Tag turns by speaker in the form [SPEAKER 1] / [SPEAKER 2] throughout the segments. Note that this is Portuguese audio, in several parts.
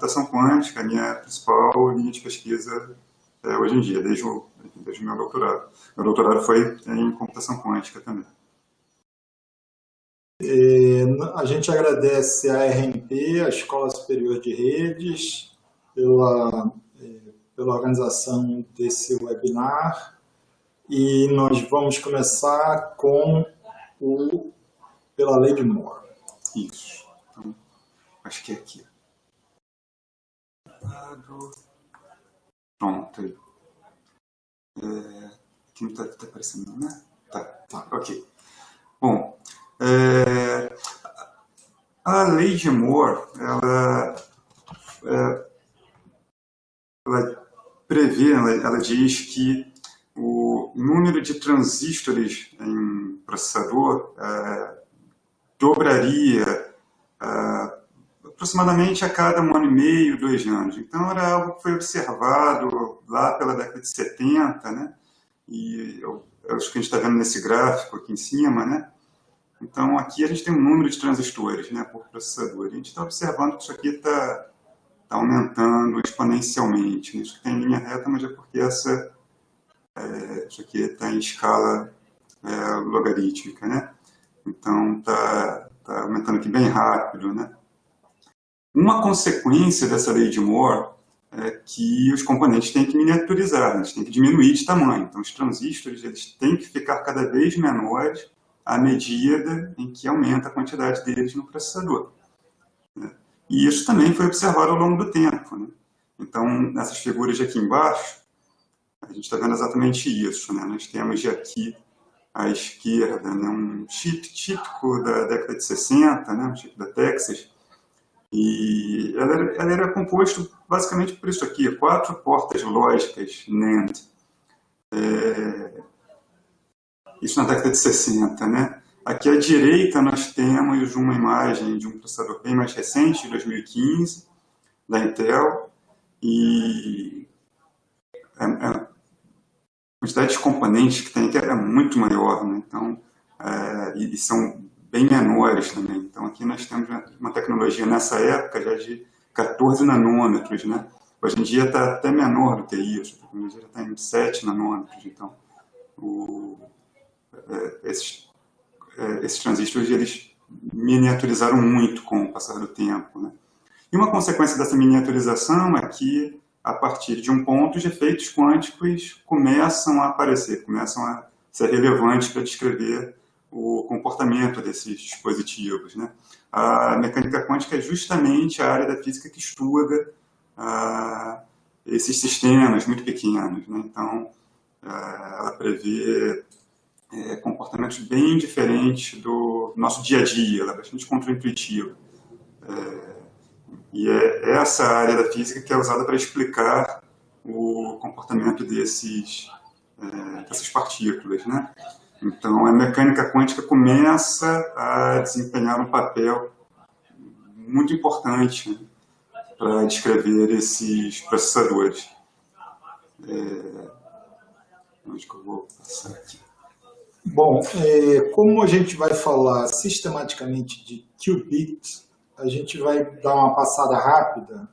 [SPEAKER 1] computação quântica, a minha principal linha de pesquisa hoje em dia, desde o meu doutorado. Meu doutorado foi em computação quântica também.
[SPEAKER 2] A gente agradece a RNP, a Escola Superior de Redes, pela organização desse webinar, e nós vamos começar pela lei de Moore.
[SPEAKER 1] Isso. Então, acho que é aqui. Pronto. Aqui não está aparecendo, né? Tá. Ok. Bom, a lei de Moore, ela prevê, ela diz que o número de transistores em processador dobraria aproximadamente a cada 1 ano e meio, 2 anos. Então, era algo que foi observado lá pela década de 70, né? E eu acho que a gente está vendo nesse gráfico aqui em cima, né? Então, aqui a gente tem um número de transistores, né, por processador. A gente está observando que isso aqui está aumentando exponencialmente, né? Isso aqui tem linha reta, mas é porque isso aqui está em escala logarítmica, né? Então, está aumentando aqui bem rápido, né? Uma consequência dessa lei de Moore é que os componentes têm que miniaturizar, eles têm que diminuir de tamanho. Então, os transistores eles têm que ficar cada vez menores à medida em que aumenta a quantidade deles no processador, né? E isso também foi observado ao longo do tempo, né? Então, nessas figuras de aqui embaixo, a gente está vendo exatamente isso, né? Nós temos aqui à esquerda, né, um chip típico da década de 60, né, um chip da Texas, e ela era composto basicamente por isso aqui, 4 portas lógicas NAND. Isso na década de 60, né? Aqui à direita nós temos uma imagem de um processador bem mais recente, de 2015, da Intel, e a quantidade de componentes que tem aqui é muito maior, né? Então, e são bem menores também. Então, aqui nós temos uma tecnologia nessa época já de 14 nanômetros, né? Hoje em dia está até menor do que isso, a tecnologia já está em 7 nanômetros. Então, esses transistores eles miniaturizaram muito com o passar do tempo, né? E uma consequência dessa miniaturização é que, a partir de um ponto, os efeitos quânticos começam a aparecer, começam a ser relevantes para descrever o comportamento desses dispositivos, né? A mecânica quântica é justamente a área da física que estuda esses sistemas muito pequenos, né? Então, ela prevê comportamentos bem diferentes do nosso dia a dia, ela é bastante contraintuitiva. E é essa área da física que é usada para explicar o comportamento dessas partículas, né? Então, a mecânica quântica começa a desempenhar um papel muito importante, né, para descrever esses processadores. Onde que eu vou passar aqui?
[SPEAKER 2] Bom, como a gente vai falar sistematicamente de qubit, a gente vai dar uma passada rápida,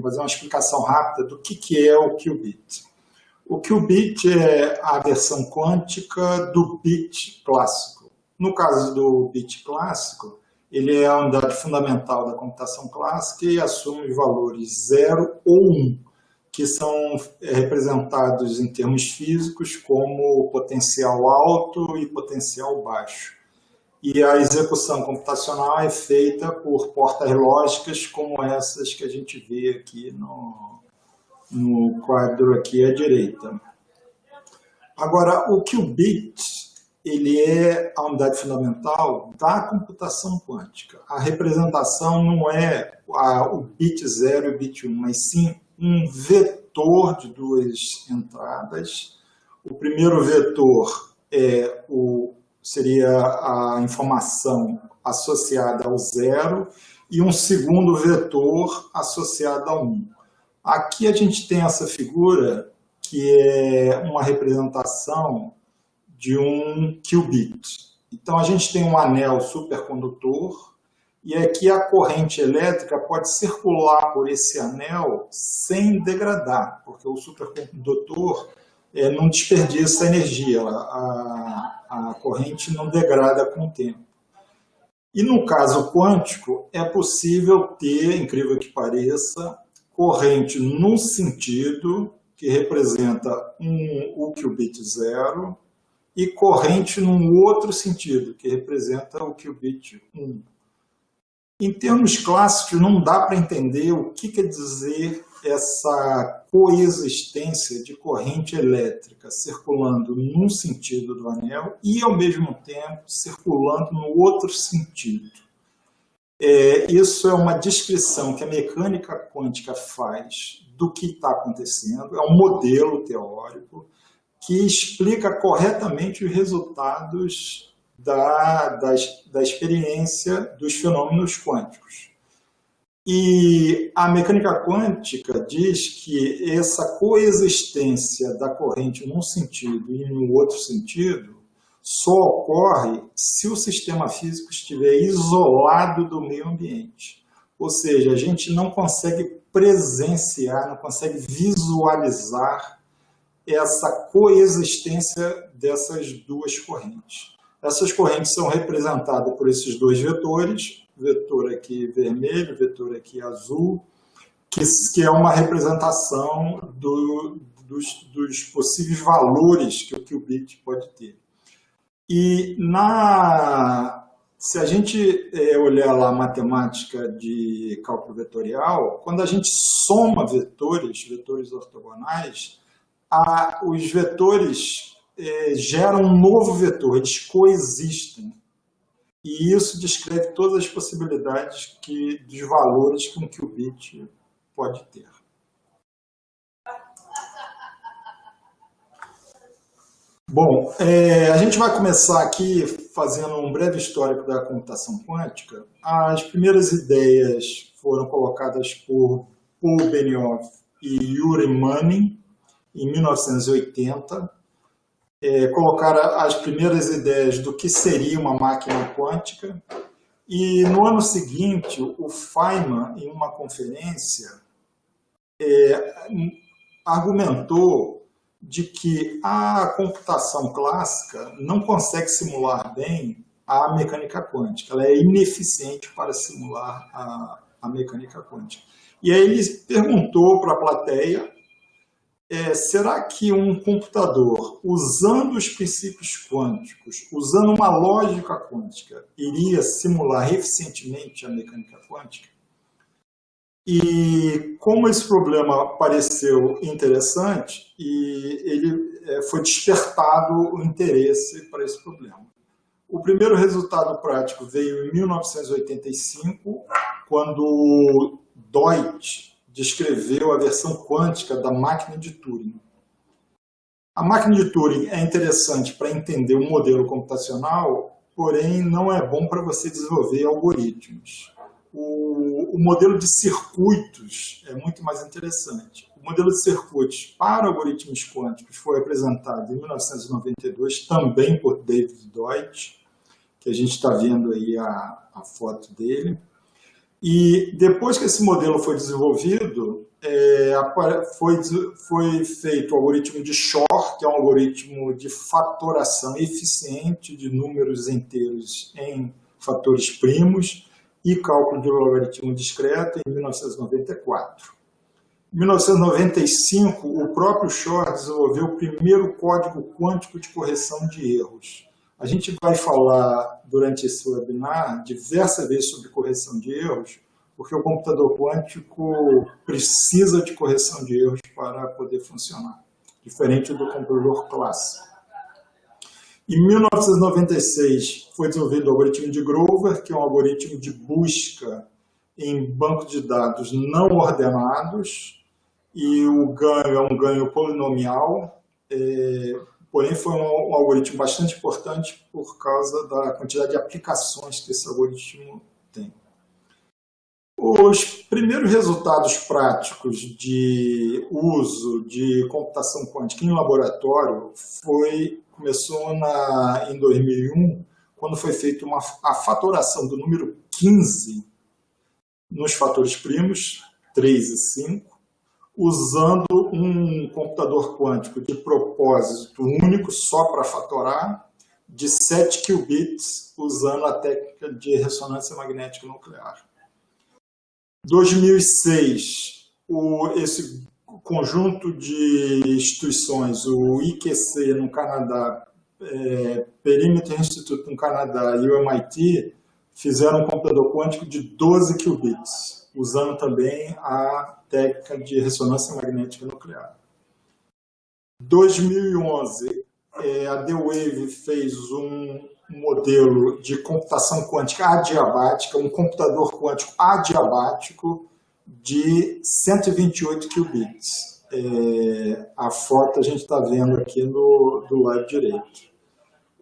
[SPEAKER 2] fazer uma explicação rápida do que é o qubit. O qubit é a versão quântica do bit clássico. No caso do bit clássico, ele é a unidade fundamental da computação clássica e assume os valores 0 ou 1, que são representados em termos físicos como potencial alto e potencial baixo. E a execução computacional é feita por portas lógicas como essas que a gente vê aqui no quadro aqui à direita. Agora, o qubit, ele é a unidade fundamental da computação quântica. A representação não é o bit 0 e o bit 1, mas sim um vetor de 2 entradas. O primeiro vetor seria a informação associada ao 0 e um segundo vetor associado ao 1. Aqui a gente tem essa figura que é uma representação de um qubit. Então a gente tem um anel supercondutor e é que a corrente elétrica pode circular por esse anel sem degradar, porque o supercondutor não desperdiça energia, a corrente não degrada com o tempo. E no caso quântico, é possível ter, incrível que pareça, corrente num sentido, que representa o qubit 0, e corrente num outro sentido, que representa o qubit 1. Em termos clássicos, não dá para entender o que quer dizer essa coexistência de corrente elétrica circulando num sentido do anel e, ao mesmo tempo, circulando no outro sentido. Isso é uma descrição que a mecânica quântica faz do que está acontecendo, é um modelo teórico que explica corretamente os resultados da experiência dos fenômenos quânticos. E a mecânica quântica diz que essa coexistência da corrente num sentido e no outro sentido só ocorre se o sistema físico estiver isolado do meio ambiente. Ou seja, a gente não consegue presenciar, não consegue visualizar essa coexistência dessas duas correntes. Essas correntes são representadas por esses dois vetores, vetor aqui vermelho, vetor aqui azul, que é uma representação dos possíveis valores que o qubit pode ter. E se a gente olhar lá a matemática de cálculo vetorial, quando a gente soma vetores ortogonais, os vetores geram um novo vetor, eles coexistem. E isso descreve todas as possibilidades dos valores que um qubit pode ter. Bom, a gente vai começar aqui fazendo um breve histórico da computação quântica. As primeiras ideias foram colocadas por Paul Benioff e Yuri Manning em 1980. Colocaram as primeiras ideias do que seria uma máquina quântica. E no ano seguinte, o Feynman, em uma conferência, argumentou de que a computação clássica não consegue simular bem a mecânica quântica. Ela é ineficiente para simular a mecânica quântica. E aí ele perguntou para a plateia, será que um computador, usando os princípios quânticos, usando uma lógica quântica, iria simular eficientemente a mecânica quântica? E como esse problema pareceu interessante, foi despertado o interesse para esse problema. O primeiro resultado prático veio em 1985, quando Deutsch descreveu a versão quântica da máquina de Turing. A máquina de Turing é interessante para entender o modelo computacional, porém não é bom para você desenvolver algoritmos. O modelo de circuitos é muito mais interessante. O modelo de circuitos para algoritmos quânticos foi apresentado em 1992, também por David Deutsch, que a gente está vendo aí a foto dele. E depois que esse modelo foi desenvolvido, foi feito o algoritmo de Shor, que é um algoritmo de fatoração eficiente de números inteiros em fatores primos, e cálculo de logaritmo discreto em 1994. Em 1995, o próprio Shor desenvolveu o primeiro código quântico de correção de erros. A gente vai falar durante esse webinar diversas vezes sobre correção de erros, porque o computador quântico precisa de correção de erros para poder funcionar, diferente do computador clássico. Em 1996, foi desenvolvido o algoritmo de Grover, que é um algoritmo de busca em banco de dados não ordenados, e o ganho é um ganho polinomial, porém foi um algoritmo bastante importante por causa da quantidade de aplicações que esse algoritmo tem. Os primeiros resultados práticos de uso de computação quântica em laboratório começou em 2001, quando foi feita a fatoração do número 15 nos fatores primos, 3 e 5, usando um computador quântico de propósito único, só para fatorar, de 7 qubits, usando a técnica de ressonância magnética nuclear. 2006, esse conjunto de instituições, o IQC no Canadá, Perimeter Institute no Canadá e o MIT, fizeram um computador quântico de 12 qubits, usando também a técnica de ressonância magnética nuclear. 2011, a D-Wave fez um modelo de computação quântica adiabática, um computador quântico adiabático de 128 qubits. A foto a gente está vendo aqui do lado direito.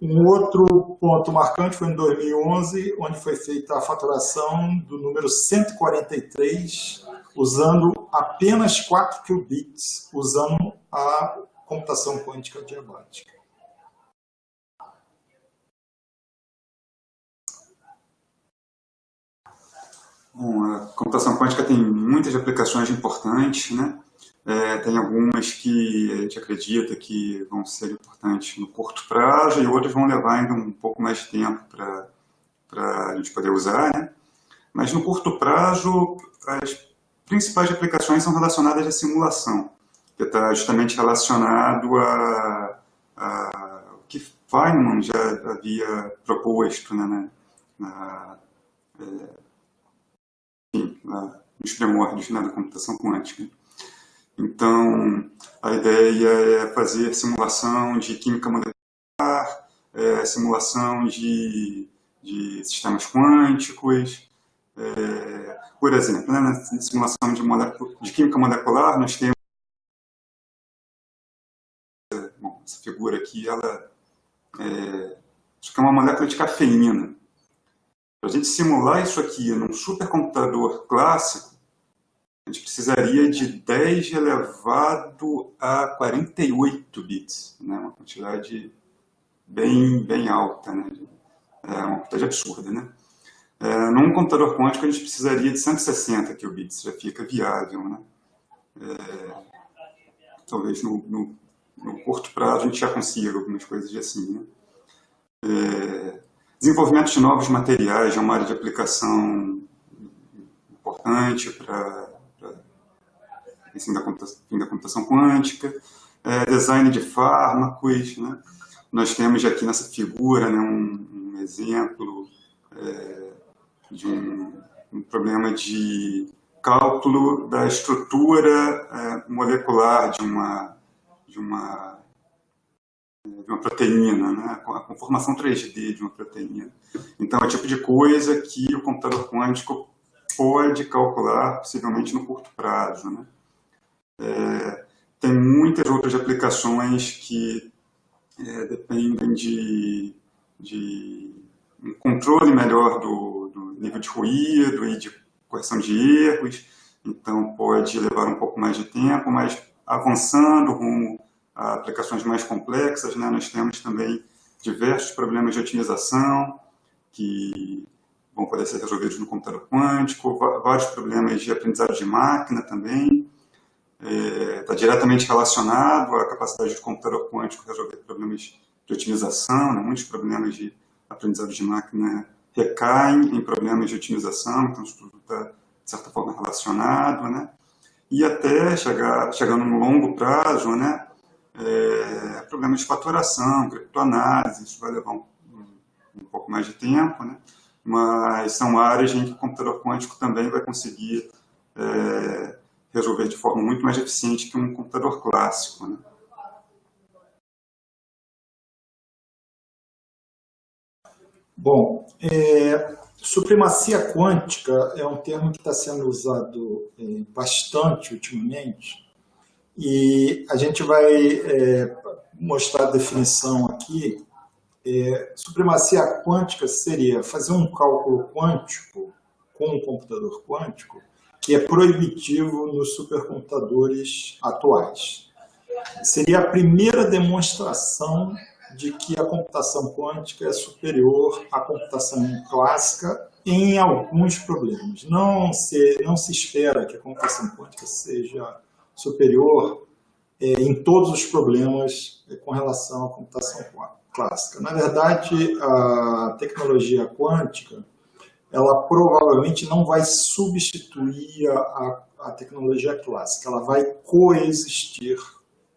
[SPEAKER 2] Um outro ponto marcante foi em 2011, onde foi feita a faturação do número 143, usando apenas 4 qubits, usando a computação quântica adiabática.
[SPEAKER 1] Bom, a computação quântica tem muitas aplicações importantes, né? Tem algumas que a gente acredita que vão ser importantes no curto prazo e outras vão levar ainda um pouco mais de tempo para a gente poder usar, né? Mas no curto prazo, as principais aplicações são relacionadas à simulação, que está justamente relacionado ao que Feynman já havia proposto, né, nos primórdios, né, da computação quântica. Então, a ideia é fazer simulação de química molecular, simulação de sistemas quânticos. Por exemplo, né, na simulação de química molecular, nós temos essa figura aqui, isso aqui é uma molécula de cafeína. Para a gente simular isso aqui num supercomputador clássico, a gente precisaria de 10 elevado a 48 bits, né? Uma quantidade bem alta, né? Uma quantidade absurda, né? Num computador quântico a gente precisaria de 160 qubits, já fica viável, né? Talvez no curto prazo a gente já consiga algumas coisas assim, né? Desenvolvimento de novos materiais é uma área de aplicação importante para fim da computação quântica. Design de fármacos, né? Nós temos aqui nessa figura, né, um exemplo de um problema de cálculo da estrutura molecular de uma proteína, né, a conformação 3D de uma proteína. Então, é o tipo de coisa que o computador quântico pode calcular, possivelmente no curto prazo, né? Tem muitas outras aplicações que dependem de um controle melhor do nível de ruído e de correção de erros, então pode levar um pouco mais de tempo, mas avançando rumo a aplicações mais complexas, né, nós temos também diversos problemas de otimização que vão poder ser resolvidos no computador quântico, vários problemas de aprendizado de máquina também. Está diretamente relacionado à capacidade do computador quântico resolver problemas de otimização, né? Muitos problemas de aprendizado de máquina recaem em problemas de otimização, então isso tudo está, de certa forma, relacionado, né? E até chegando no longo prazo, né? Problemas de faturação, criptoanálise, isso vai levar um pouco mais de tempo, né? Mas são áreas em que o computador quântico também vai conseguir resolver de forma muito mais eficiente que um computador clássico, né?
[SPEAKER 2] Bom, supremacia quântica é um termo que está sendo usado bastante ultimamente, e a gente vai mostrar a definição aqui. Supremacia quântica seria fazer um cálculo quântico com um computador quântico que é proibitivo nos supercomputadores atuais. Seria a primeira demonstração de que a computação quântica é superior à computação clássica em alguns problemas. Não se espera que a computação quântica seja superior em todos os problemas com relação à computação clássica. Na verdade, a tecnologia quântica, ela provavelmente não vai substituir a tecnologia clássica, ela vai coexistir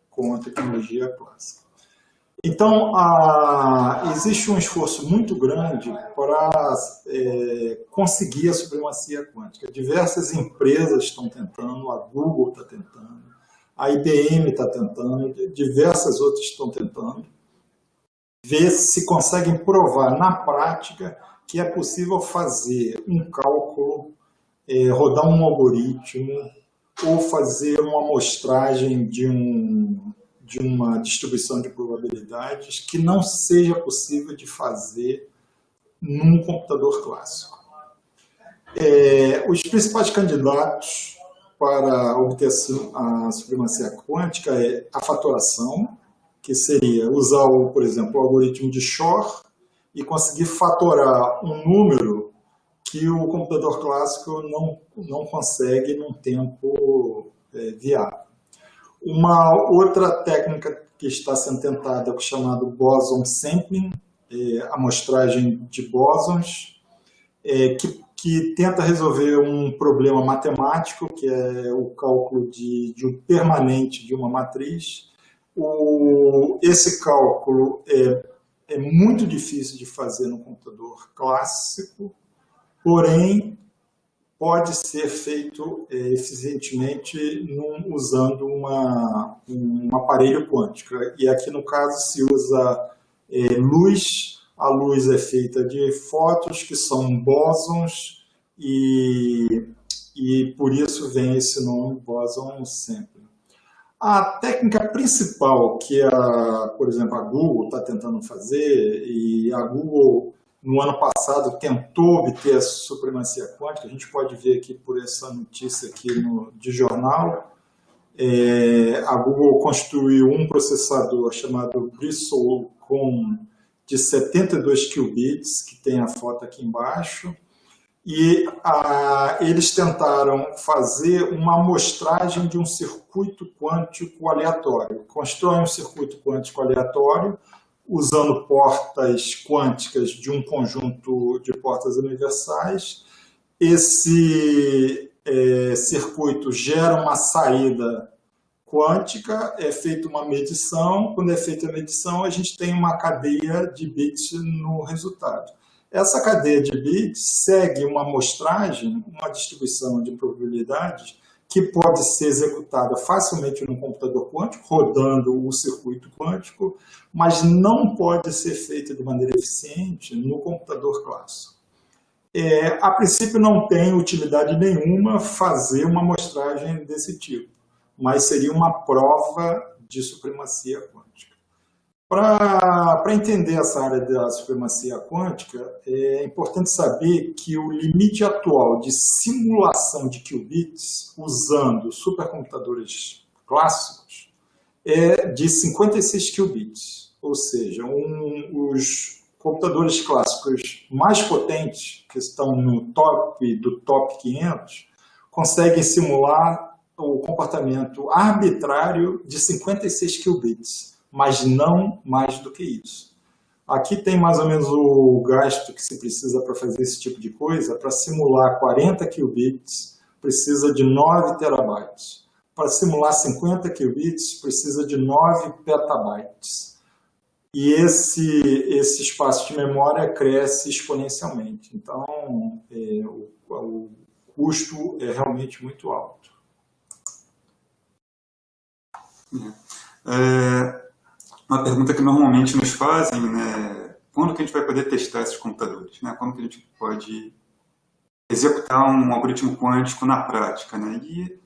[SPEAKER 2] com a tecnologia clássica. Então, existe um esforço muito grande para conseguir a supremacia quântica. Diversas empresas estão tentando, a Google está tentando, a IBM está tentando, diversas outras estão tentando, ver se conseguem provar na prática que é possível fazer um cálculo, rodar um algoritmo ou fazer uma amostragem de uma distribuição de probabilidades que não seja possível de fazer num computador clássico. Os principais candidatos para obter a supremacia quântica é a fatoração, que seria usar, por exemplo, o algoritmo de Shor e conseguir fatorar um número que o computador clássico não consegue num tempo viável. Uma outra técnica que está sendo tentada é o chamado Boson Sampling, amostragem de bósons, que tenta resolver um problema matemático, que é o cálculo de um permanente de uma matriz. Esse cálculo é muito difícil de fazer no computador clássico, porém pode ser feito eficientemente usando um aparelho quântico. E aqui, no caso, se usa luz. A luz é feita de fótons, que são bósons, e por isso vem esse nome, Boson Sampling. A técnica principal que, por exemplo, a Google está tentando fazer, e a Google, no ano passado, tentou obter a supremacia quântica, a gente pode ver aqui por essa notícia aqui de jornal, a Google construiu um processador chamado Bristlecone de 72 qubits, que tem a foto aqui embaixo, e eles tentaram fazer uma amostragem de um circuito quântico aleatório. Constroem um circuito quântico aleatório usando portas quânticas de um conjunto de portas universais. Esse circuito gera uma saída quântica, é feita uma medição. Quando é feita a medição, a gente tem uma cadeia de bits no resultado. Essa cadeia de bits segue uma amostragem, uma distribuição de probabilidades que pode ser executada facilmente no computador quântico, rodando o circuito quântico, mas não pode ser feita de maneira eficiente no computador clássico. A princípio não tem utilidade nenhuma fazer uma amostragem desse tipo, mas seria uma prova de supremacia quântica. Para entender essa área da supremacia quântica, é importante saber que o limite atual de simulação de qubits usando supercomputadores clássicos é de 56 qubits, ou seja, os computadores clássicos mais potentes, que estão no top do top 500, conseguem simular o comportamento arbitrário de 56 qubits, mas não mais do que isso. Aqui tem mais ou menos o gasto que se precisa para fazer esse tipo de coisa. Para simular 40 qubits, precisa de 9 terabytes. Para simular 50 qubits, precisa de 9 petabytes. E esse espaço de memória cresce exponencialmente. Então, o custo é realmente muito alto.
[SPEAKER 1] Uma pergunta que normalmente nos fazem, né? Quando que a gente vai poder testar esses computadores? Né? Quando que a gente pode executar um algoritmo quântico na prática? Né? E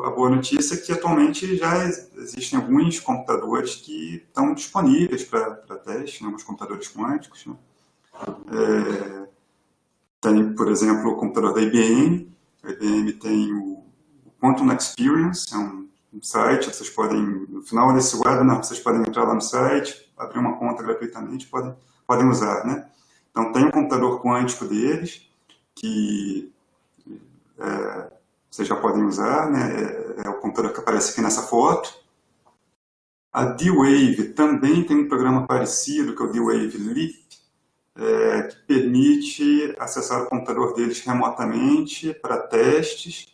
[SPEAKER 1] a boa notícia é que atualmente já existem alguns computadores que estão disponíveis para teste, né? Alguns computadores quânticos. Né? Tem, por exemplo, o computador da IBM. A IBM tem o Quantum Experience, é um site, vocês podem, no final desse webinar, vocês podem entrar lá no site, abrir uma conta gratuitamente, podem usar, né? Então, tem um computador quântico deles, que vocês já podem usar, né? É o computador que aparece aqui nessa foto. A D-Wave também tem um programa parecido, que é o D-Wave Leap, que permite acessar o computador deles remotamente para testes,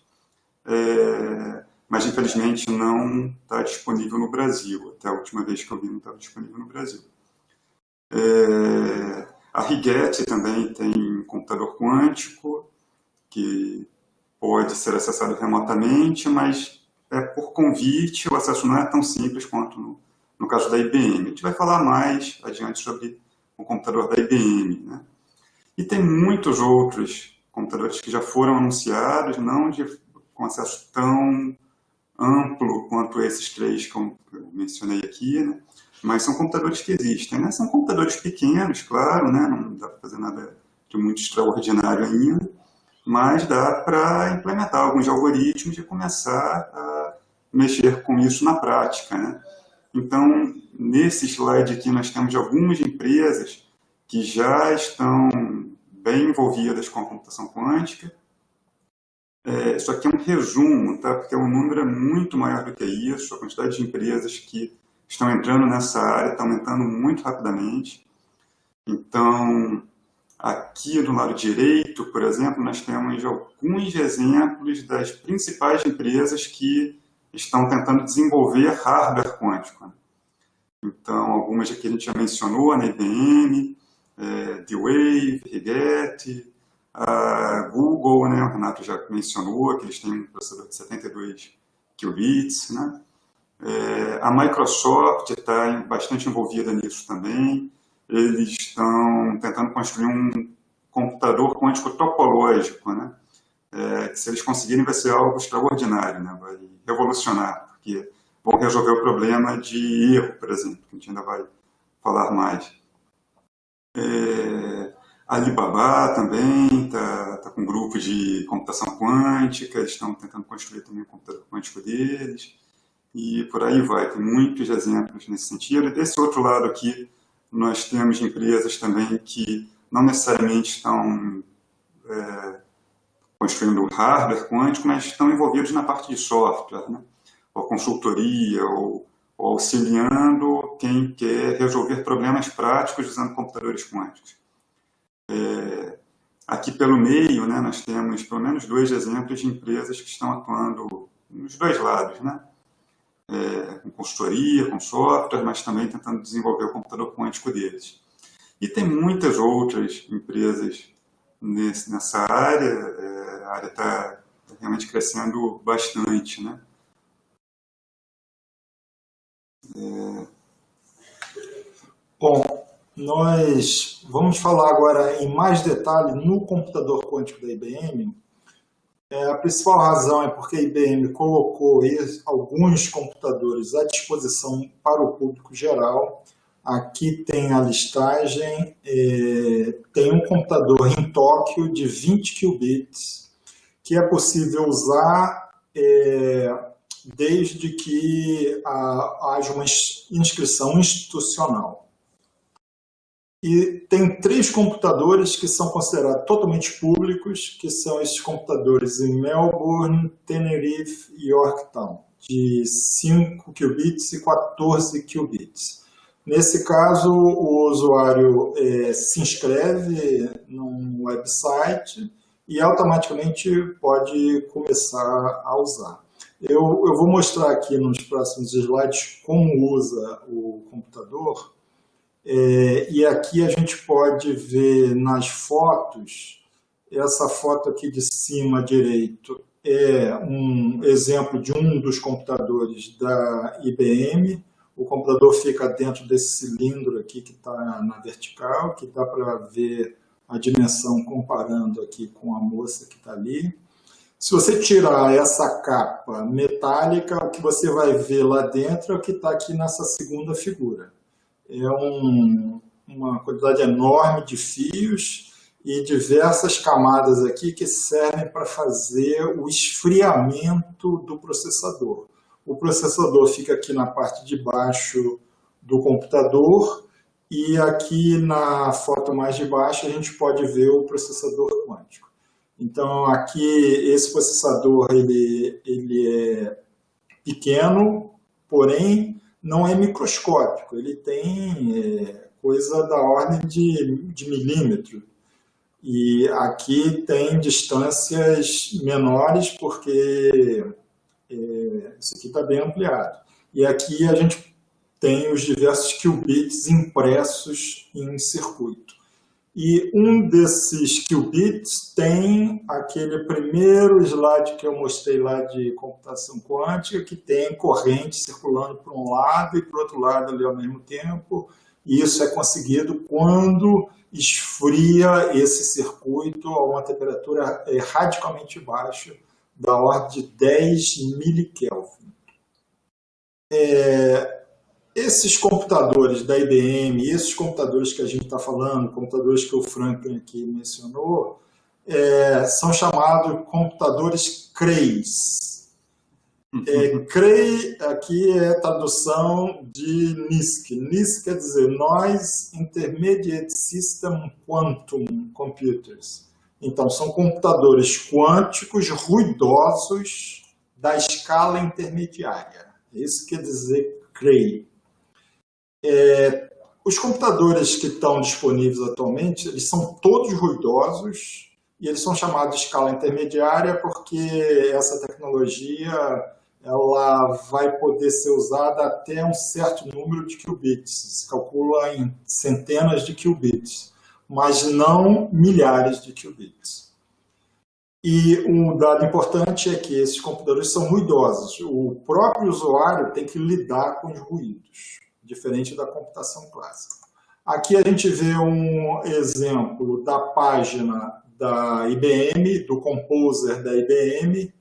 [SPEAKER 1] mas infelizmente não está disponível no Brasil. Até a última vez que eu vi não estava disponível no Brasil. A Rigetti também tem um computador quântico que pode ser acessado remotamente, mas por convite, o acesso não é tão simples quanto no caso da IBM. A gente vai falar mais adiante sobre o computador da IBM, né? E tem muitos outros computadores que já foram anunciados, não com acesso tão amplo quanto esses três que eu mencionei aqui, né? Mas são computadores que existem, né? São computadores pequenos, claro, né? Não dá para fazer nada de muito extraordinário ainda, mas dá para implementar alguns algoritmos e começar a mexer com isso na prática, né? Então, nesse slide aqui nós temos algumas empresas que já estão bem envolvidas com a computação quântica. Isso aqui é um resumo, tá? Porque o número é muito maior do que isso, a quantidade de empresas que estão entrando nessa área está aumentando muito rapidamente. Então, aqui do lado direito, por exemplo, nós temos alguns exemplos das principais empresas que estão tentando desenvolver hardware quântico. Então, algumas aqui a gente já mencionou, a IBM, D-Wave, Rigetti, a Google, né, o Renato já mencionou, que eles têm um processador de 72 qubits, né? A Microsoft está bastante envolvida nisso também. Eles estão tentando construir um computador quântico topológico, né? Que se eles conseguirem vai ser algo extraordinário, né? Vai revolucionar, porque vão resolver o problema de erro, por exemplo, que a gente ainda vai falar mais. A Alibaba também está com um grupo de computação quântica, eles estão tentando construir também o computador quântico deles, e por aí vai, tem muitos exemplos nesse sentido. E desse outro lado aqui, nós temos empresas também que não necessariamente estão construindo hardware quântico, mas estão envolvidos na parte de software, né? Ou consultoria, ou auxiliando quem quer resolver problemas práticos usando computadores quânticos. Aqui pelo meio, né, nós temos pelo menos 2 exemplos de empresas que estão atuando nos 2 lados, né? Com consultoria, com software, mas também tentando desenvolver o computador quântico deles. E tem muitas outras empresas nessa área, a área está realmente crescendo bastante, né?
[SPEAKER 2] Bom, nós vamos falar agora em mais detalhe no computador quântico da IBM. A principal razão é porque a IBM colocou alguns computadores à disposição para o público geral. Aqui tem a listagem, tem um computador em Tóquio de 20 qubits, que é possível usar desde que haja uma inscrição institucional. E tem 3 computadores que são considerados totalmente públicos, que são esses computadores em Melbourne, Tenerife e Yorktown, de 5 qubits e 14 qubits. Nesse caso, o usuário se inscreve num website e automaticamente pode começar a usar. Eu vou mostrar aqui nos próximos slides como usa o computador. E aqui a gente pode ver nas fotos, essa foto aqui de cima à direita é um exemplo de um dos computadores da IBM. O computador fica dentro desse cilindro aqui que está na vertical, que dá para ver a dimensão comparando aqui com a moça que está ali. Se você tirar essa capa metálica, o que você vai ver lá dentro é o que está aqui nessa segunda figura. É uma quantidade enorme de fios e diversas camadas aqui que servem para fazer o esfriamento do processador. O processador fica aqui na parte de baixo do computador e aqui na foto mais de baixo a gente pode ver o processador quântico. Então, aqui, esse processador ele é pequeno, porém não é microscópico. Ele tem coisa da ordem de milímetro. E aqui tem distâncias menores, porque isso aqui está bem ampliado. E aqui a gente tem os diversos qubits impressos em circuito. E um desses qubits tem aquele primeiro slide que eu mostrei lá de computação quântica, que tem corrente circulando para um lado e para o outro lado ali ao mesmo tempo. E isso é conseguido quando esfria esse circuito a uma temperatura radicalmente baixa, da ordem de 10 milikelvin. Esses computadores da IBM, esses computadores que a gente está falando, computadores que o Franklin aqui mencionou, são chamados computadores CREIs. CREI aqui é tradução de NISQ. NISQ quer dizer Noise Intermediate System Quantum Computers. Então, são computadores quânticos ruidosos da escala intermediária. Isso quer dizer CREI. Os computadores que estão disponíveis atualmente, eles são todos ruidosos e eles são chamados de escala intermediária porque essa tecnologia ela vai poder ser usada até um certo número de qubits. Se calcula em centenas de qubits, mas não milhares de qubits. E um dado importante é que esses computadores são ruidosos. O próprio usuário tem que lidar com os ruídos, diferente da computação clássica. Aqui a gente vê um exemplo da página da IBM, do Composer da IBM.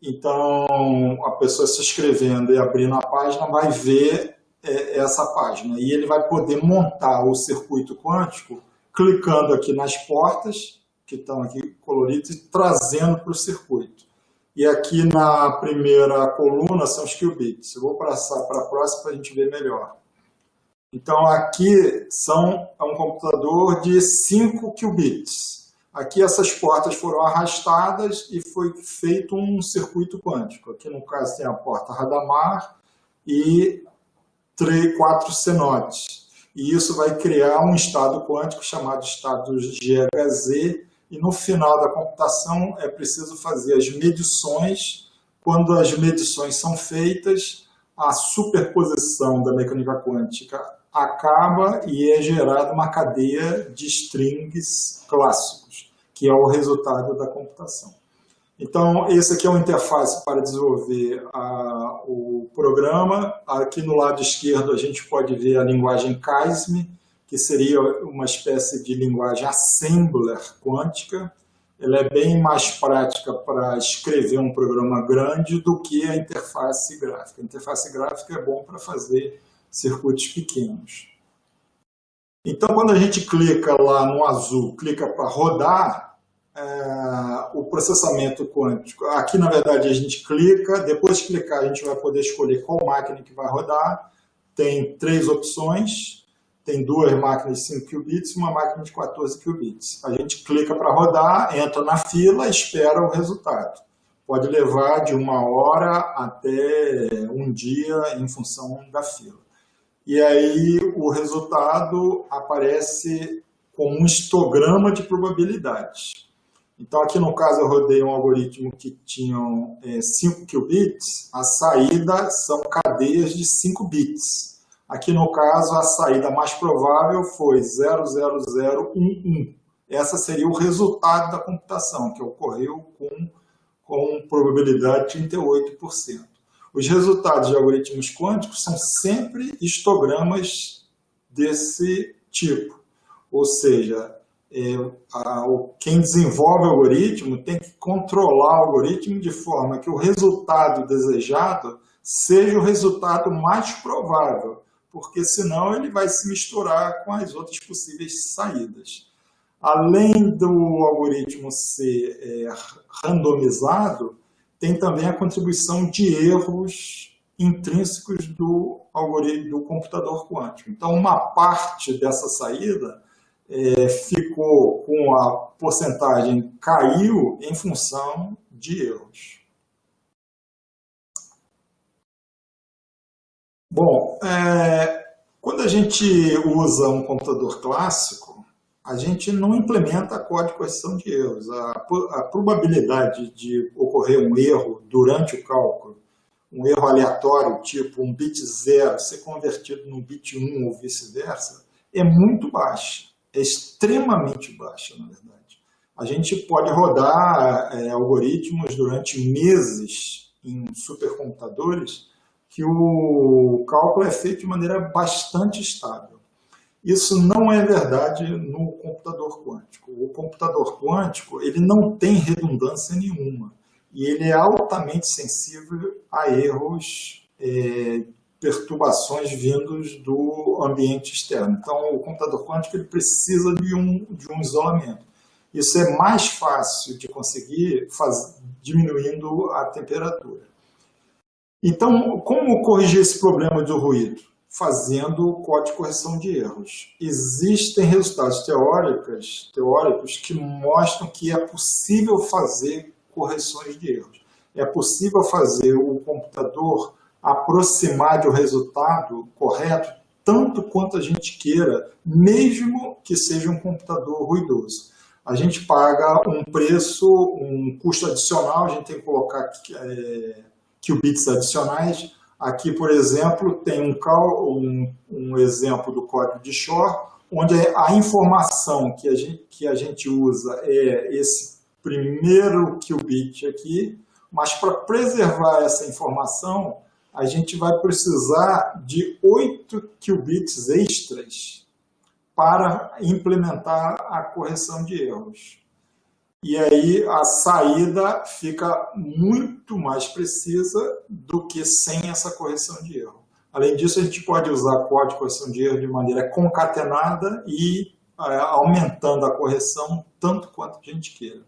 [SPEAKER 2] Então, a pessoa se inscrevendo e abrindo a página vai ver essa página. E ele vai poder montar o circuito quântico clicando aqui nas portas, que estão aqui coloridas, e trazendo para o circuito. E aqui na primeira coluna são os qubits. Eu vou passar para a próxima para a gente ver melhor. Então, aqui é um computador de 5 qubits. Aqui essas portas foram arrastadas e foi feito um circuito quântico. Aqui no caso tem a porta Hadamard e 4 cenotes. E isso vai criar um estado quântico chamado estado GHZ. E no final da computação é preciso fazer as medições. Quando as medições são feitas, a superposição da mecânica quântica acaba e é gerada uma cadeia de strings clássicos, que é o resultado da computação. Então, esse aqui é uma interface para desenvolver o programa. Aqui no lado esquerdo a gente pode ver a linguagem CASM, que seria uma espécie de linguagem assembler quântica. Ela é bem mais prática para escrever um programa grande do que a interface gráfica. A interface gráfica é bom para fazer circuitos pequenos. Então, quando a gente clica lá no azul, clica para rodar, o processamento quântico. Aqui, na verdade, a gente clica, depois de clicar, a gente vai poder escolher qual máquina que vai rodar. Tem 3 opções, tem 2 máquinas de 5 qubits e uma máquina de 14 qubits. A gente clica para rodar, entra na fila e espera o resultado. Pode levar de 1 hora até 1 dia em função da fila. E aí o resultado aparece como um histograma de probabilidades. Então, aqui no caso, eu rodei um algoritmo que tinham 5 qubits, a saída são cadeias de 5 bits. Aqui no caso, a saída mais provável foi 00011. Essa seria o resultado da computação, que ocorreu com probabilidade de 38%. Os resultados de algoritmos quânticos são sempre histogramas desse tipo. Ou seja, quem desenvolve o algoritmo tem que controlar o algoritmo de forma que o resultado desejado seja o resultado mais provável, porque senão ele vai se misturar com as outras possíveis saídas. Além do algoritmo ser randomizado, tem também a contribuição de erros intrínsecos do computador quântico. Então, uma parte dessa saída ficou com a porcentagem caiu em função de erros. Bom, quando a gente usa um computador clássico, a gente não implementa código de correção de erros. A probabilidade de ocorrer um erro durante o cálculo, um erro aleatório, tipo um bit 0 ser convertido num bit 1 ou vice-versa, é muito baixa. É extremamente baixa, na verdade. A gente pode rodar algoritmos durante meses em supercomputadores que o cálculo é feito de maneira bastante estável. Isso não é verdade no computador quântico. O computador quântico ele não tem redundância nenhuma e ele é altamente sensível a erros, perturbações vindos do ambiente externo. Então, o computador quântico ele precisa de um isolamento. Isso é mais fácil de conseguir diminuindo a temperatura. Então, como corrigir esse problema do ruído? Fazendo código de correção de erros. Existem resultados teóricos que mostram que é possível fazer correções de erros. É possível fazer o computador aproximar de um resultado correto tanto quanto a gente queira, mesmo que seja um computador ruidoso. A gente paga um preço, um custo adicional, a gente tem que colocar qubits adicionais. Aqui, por exemplo, tem um exemplo do código de Shor, onde a informação que a gente usa é esse primeiro qubit aqui, mas para preservar essa informação, a gente vai precisar de 8 qubits extras para implementar a correção de erros. E aí a saída fica muito mais precisa do que sem essa correção de erro. Além disso, a gente pode usar código de correção de erro de maneira concatenada e aumentando a correção tanto quanto a gente queira.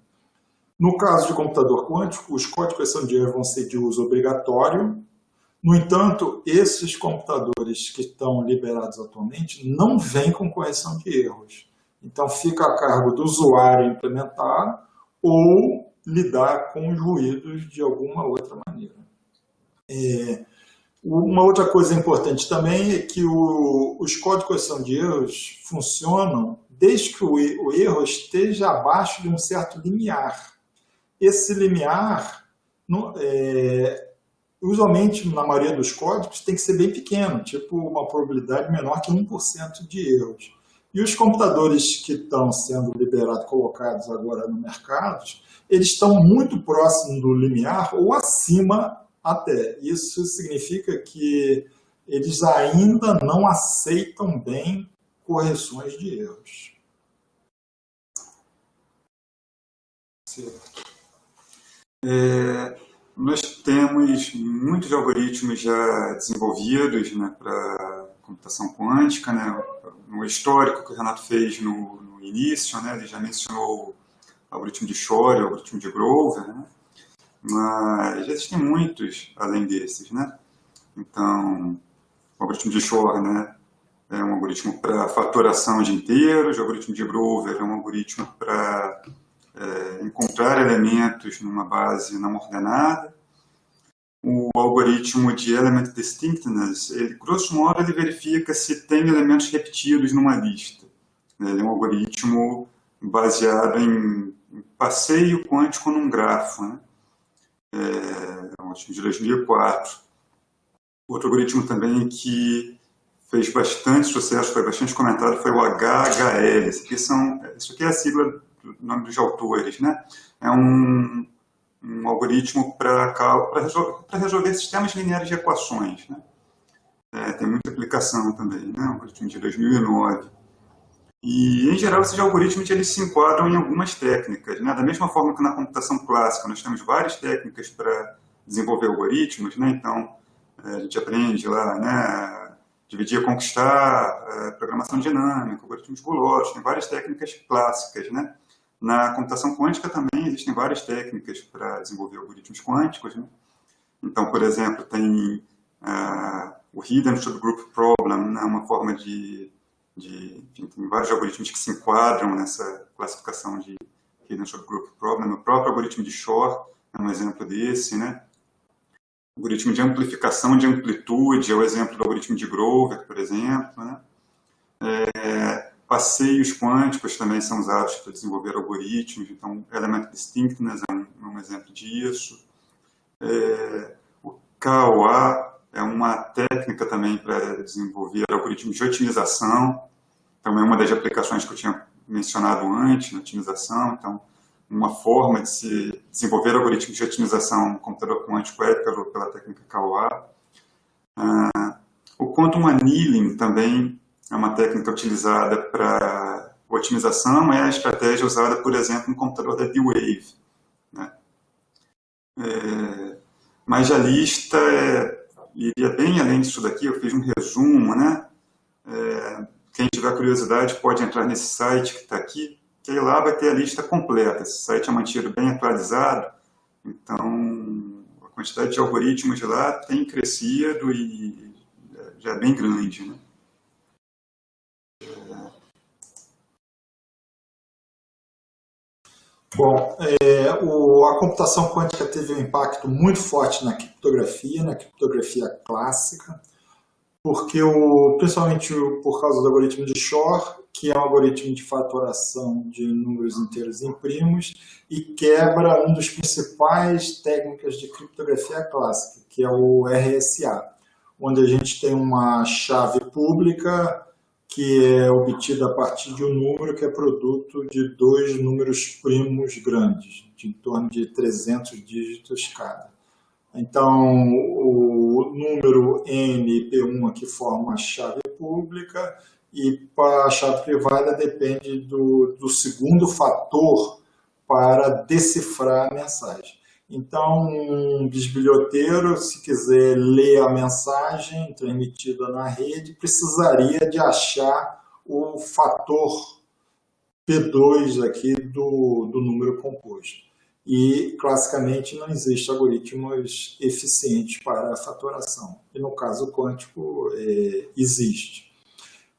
[SPEAKER 2] No caso de computador quântico, os códigos de correção de erro vão ser de uso obrigatório. No entanto, esses computadores que estão liberados atualmente não vêm com correção de erros. Então, fica a cargo do usuário implementar ou lidar com os ruídos de alguma outra maneira. Uma outra coisa importante também é que os códigos de correção de erros funcionam desde que o erro esteja abaixo de um certo limiar. Esse limiar, usualmente, na maioria dos códigos, tem que ser bem pequeno, tipo uma probabilidade menor que 1% de erros. E os computadores que estão sendo liberados, colocados agora no mercado, eles estão muito próximos do limiar ou acima até. Isso significa que eles ainda não aceitam bem correções de erros. Certo.
[SPEAKER 1] Nós temos muitos algoritmos já desenvolvidos, né, para computação quântica, né, no histórico que o Renato fez no início, né, ele já mencionou o algoritmo de Shor e o algoritmo de Grover, né, mas já existem muitos além desses, né. Então, o algoritmo de Shor, né, é um algoritmo para fatoração de inteiros, o algoritmo de Grover é um algoritmo para encontrar elementos numa base não ordenada. O algoritmo de Element Distinctness, grosso modo, ele verifica se tem elementos repetidos numa lista. Ele é um algoritmo baseado em passeio quântico num grafo, né? É um algoritmo de 2004. Outro algoritmo também que fez bastante sucesso, foi bastante comentado, foi o HHL. Isso aqui é a sigla do nome dos autores, né? É um algoritmo para resolver sistemas lineares de equações, né? Tem muita aplicação também, né? Um algoritmo de 2009. E, em geral, esses algoritmos eles se enquadram em algumas técnicas, né? Da mesma forma que na computação clássica nós temos várias técnicas para desenvolver algoritmos, né? Então, a gente aprende lá, né? Dividir, conquistar, programação dinâmica, algoritmos gulosos, tem várias técnicas clássicas, né? Na computação quântica também existem várias técnicas para desenvolver algoritmos quânticos, né? Então, por exemplo, tem o Hidden Subgroup Problem, né? Uma forma de enfim, tem vários algoritmos que se enquadram nessa classificação de Hidden Subgroup Problem. O próprio algoritmo de Shor é um exemplo desse, né? O algoritmo de amplificação de amplitude é o exemplo do algoritmo de Grover, por exemplo, né? Passeios quânticos também são usados para desenvolver algoritmos, então Element Distinctness é um exemplo disso. O KOA é uma técnica também para desenvolver algoritmos de otimização, também uma das aplicações que eu tinha mencionado antes, na otimização. Então, uma forma de se desenvolver algoritmos de otimização no computador quântico é pela técnica KOA. O Quantum Annealing também é uma técnica utilizada para otimização, é a estratégia usada, por exemplo, no computador da D-Wave, né? Mas a lista iria bem além disso daqui, eu fiz um resumo, né? Quem tiver curiosidade pode entrar nesse site que está aqui, que aí lá vai ter a lista completa. Esse site é mantido bem atualizado, então a quantidade de algoritmos de lá tem crescido e já é bem grande, né?
[SPEAKER 2] Bom, a computação quântica teve um impacto muito forte na criptografia clássica, porque principalmente por causa do algoritmo de Shor, que é um algoritmo de fatoração de números inteiros em primos, e quebra uma das principais técnicas de criptografia clássica, que é o RSA, onde a gente tem uma chave pública que é obtida a partir de um número que é produto de dois números primos grandes, de em torno de 300 dígitos cada. Então, o número N P1 aqui forma a chave pública e para a chave privada depende do segundo fator para decifrar a mensagem. Então, um bisbilhoteiro, se quiser ler a mensagem transmitida na rede, precisaria de achar o fator P2 aqui do número composto. E, classicamente, não existe algoritmos eficientes para a fatoração. E, no caso quântico, existe.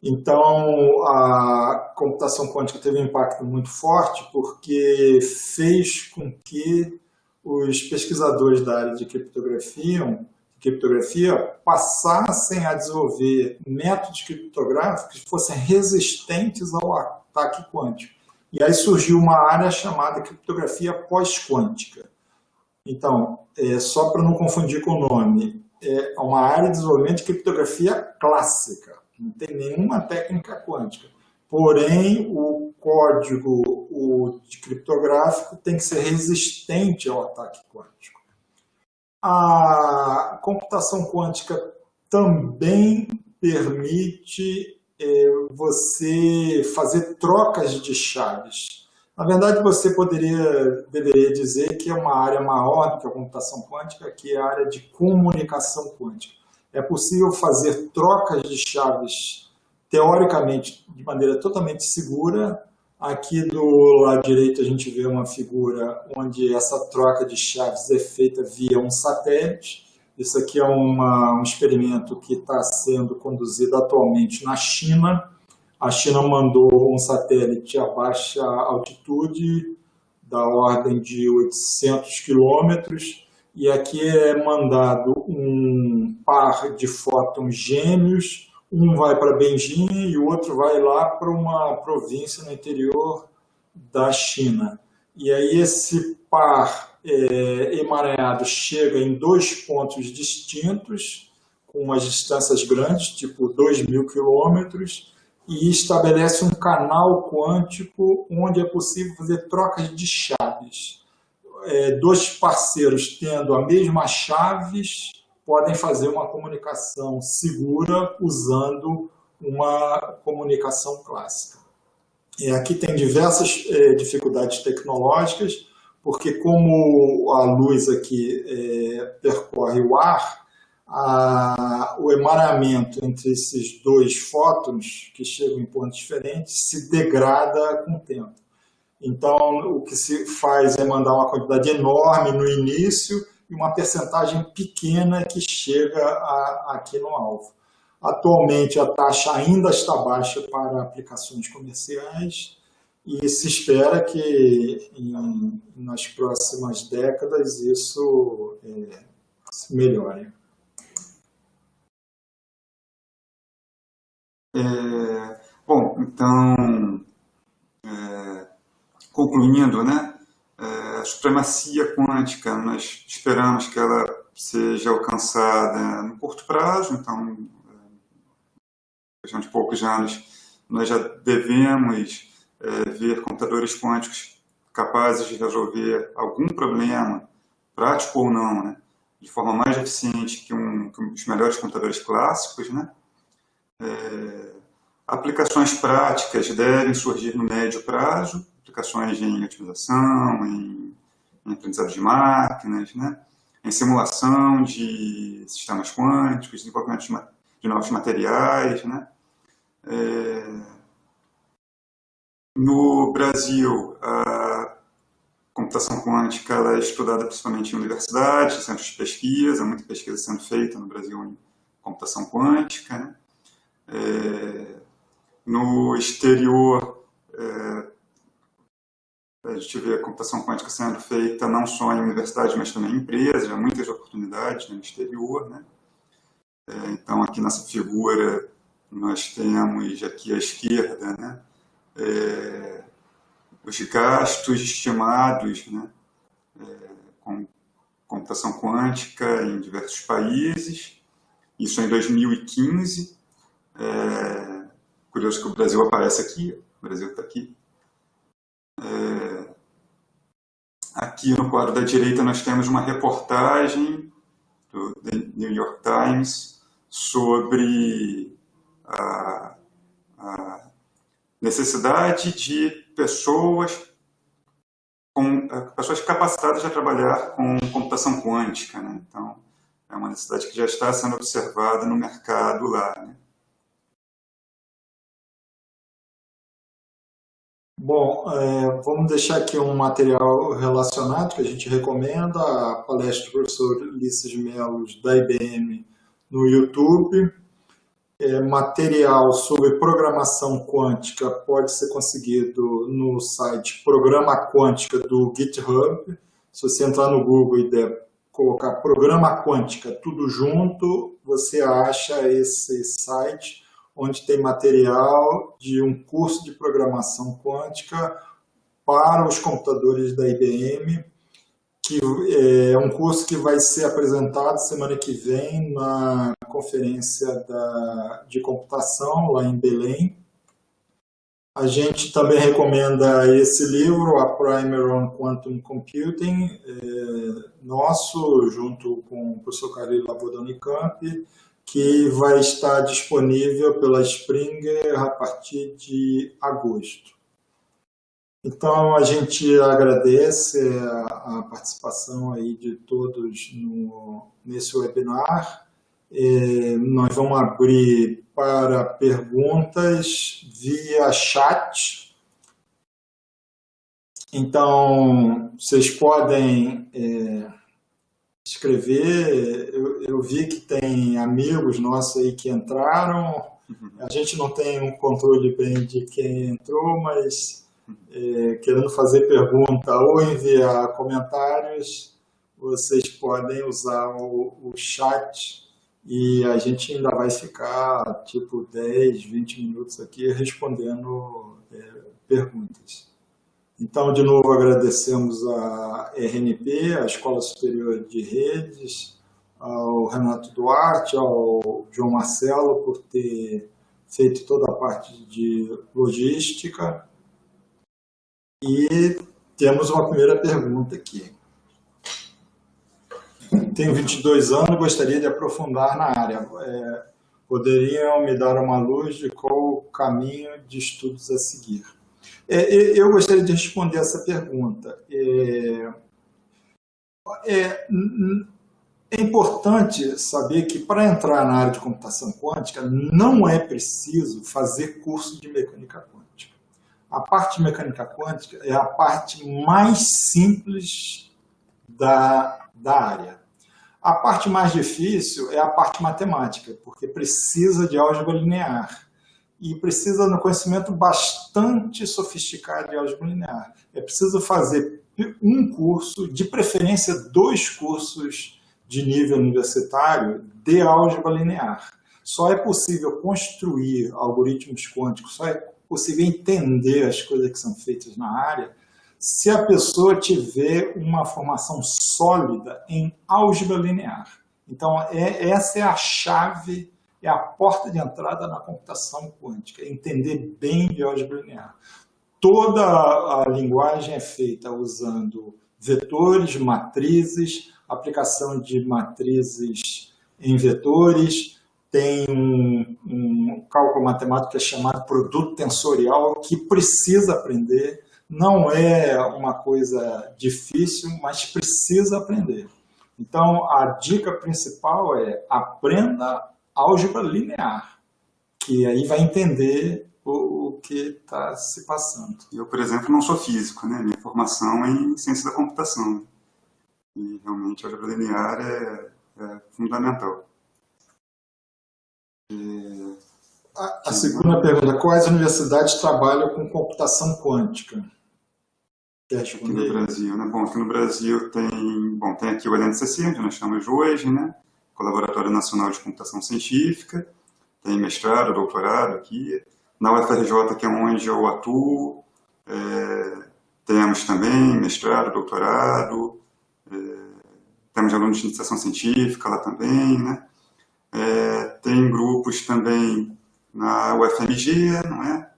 [SPEAKER 2] Então, a computação quântica teve um impacto muito forte porque fez com que os pesquisadores da área de criptografia passassem a desenvolver métodos criptográficos que fossem resistentes ao ataque quântico. E aí surgiu uma área chamada criptografia pós-quântica. Então, só para não confundir com o nome, é uma área de desenvolvimento de criptografia clássica, não tem nenhuma técnica quântica. Porém, o código criptográfico tem que ser resistente ao ataque quântico. A computação quântica também permite você fazer trocas de chaves. Na verdade, você deveria dizer que é uma área maior do que a computação quântica, que é a área de comunicação quântica. É possível fazer trocas de chaves teoricamente, de maneira totalmente segura. Aqui do lado direito a gente vê uma figura onde essa troca de chaves é feita via um satélite. Isso aqui é um experimento que está sendo conduzido atualmente na China. A China mandou um satélite a baixa altitude, da ordem de 800 quilômetros, e aqui é mandado um par de fótons gêmeos. Um vai para Beijing e o outro vai lá para uma província no interior da China. E aí esse par emaranhado chega em dois pontos distintos, com umas distâncias grandes, tipo 2.000 quilômetros, e estabelece um canal quântico onde é possível fazer trocas de chaves. Dois parceiros tendo a mesma chaves podem fazer uma comunicação segura usando uma comunicação clássica. Aqui tem diversas dificuldades tecnológicas, porque como a luz aqui percorre o ar, o emaranhamento entre esses dois fótons, que chegam em pontos diferentes, se degrada com o tempo. Então, o que se faz é mandar uma quantidade enorme no início e uma percentagem pequena que chega aqui no alvo. Atualmente, a taxa ainda está baixa para aplicações comerciais e se espera que nas próximas décadas isso se melhore.
[SPEAKER 1] Bom, então, concluindo, né, a supremacia quântica, nós esperamos que ela seja alcançada no curto prazo, então, questão de poucos anos, nós já devemos ver computadores quânticos capazes de resolver algum problema, prático ou não, né, de forma mais eficiente que os melhores computadores clássicos, né. Aplicações práticas devem surgir no médio prazo, aplicações em otimização, em aprendizado de máquinas, né, em simulação de sistemas quânticos, desenvolvimento de novos materiais, né. No Brasil, a computação quântica ela é estudada principalmente em universidades, centros de pesquisa, muita pesquisa sendo feita no Brasil em computação quântica, né. No exterior, a gente vê a computação quântica sendo feita não só em universidades, mas também em empresas, há muitas oportunidades no exterior, né. Então, aqui nessa figura, nós temos aqui à esquerda, né, os gastos estimados, né, com computação quântica em diversos países, isso em 2015. Curioso que o Brasil aparece aqui, o Brasil está aqui. Aqui no quadro da direita nós temos uma reportagem do The New York Times sobre a necessidade de pessoas capacitadas a trabalhar com computação quântica, né? Então, é uma necessidade que já está sendo observada no mercado lá, né?
[SPEAKER 2] Bom, vamos deixar aqui um material relacionado que a gente recomenda, a palestra do professor Ulisses Melos, da IBM, no YouTube. Material sobre programação quântica pode ser conseguido no site Programa Quântica do GitHub. Se você entrar no Google e colocar Programa Quântica tudo junto, você acha esse site onde tem material de um curso de programação quântica para os computadores da IBM, que é um curso que vai ser apresentado semana que vem na conferência de computação lá em Belém. A gente também recomenda esse livro, A Primer on Quantum Computing, nosso, junto com o professor Carlos Labor da Unicamp, que vai estar disponível pela Springer a partir de agosto. Então, a gente agradece a participação aí de todos nesse webinar. Nós vamos abrir para perguntas via chat. Então, vocês podem escrever. Eu vi que tem amigos nossos aí que entraram. A gente não tem um controle bem de quem entrou, mas querendo fazer pergunta ou enviar comentários, vocês podem usar o chat e a gente ainda vai ficar tipo 10, 20 minutos aqui respondendo perguntas. Então, de novo, agradecemos a RNP, a Escola Superior de Redes, ao Renato Duarte, ao João Marcelo, por ter feito toda a parte de logística. E temos uma primeira pergunta aqui. Tenho 22 anos e gostaria de aprofundar na área. Poderiam me dar uma luz de qual o caminho de estudos a seguir? Eu gostaria de responder essa pergunta. É importante saber que para entrar na área de computação quântica não é preciso fazer curso de mecânica quântica. A parte de mecânica quântica é a parte mais simples da área. A parte mais difícil é a parte matemática, porque precisa de álgebra linear e precisa de um conhecimento bastante sofisticado de álgebra linear. É preciso fazer um curso, de preferência 2 cursos de nível universitário de álgebra linear. Só é possível construir algoritmos quânticos, só é possível entender as coisas que são feitas na área se a pessoa tiver uma formação sólida em álgebra linear. Então, essa é a chave, é a porta de entrada na computação quântica, entender bem de álgebra linear. Toda a linguagem é feita usando vetores, matrizes, aplicação de matrizes em vetores, tem um cálculo matemático que é chamado produto tensorial, que precisa aprender. Não é uma coisa difícil, mas precisa aprender. Então, a dica principal é aprenda álgebra linear, que aí vai entender o que está se passando.
[SPEAKER 1] Eu, por exemplo, não sou físico, né? Minha formação é em ciência da computação. E realmente a álgebra linear é fundamental.
[SPEAKER 2] A segunda pergunta, quais universidades trabalham com computação quântica?
[SPEAKER 1] Aqui no Brasil, né? Bom, aqui no Brasil tem aqui o LNCC, onde nós estamos hoje, né? O Laboratório Nacional de Computação Científica, tem mestrado, doutorado aqui. Na UFRJ, que é onde eu atuo, temos também mestrado, doutorado, temos alunos de iniciação científica lá também, né? Tem grupos também na UFMG, não é?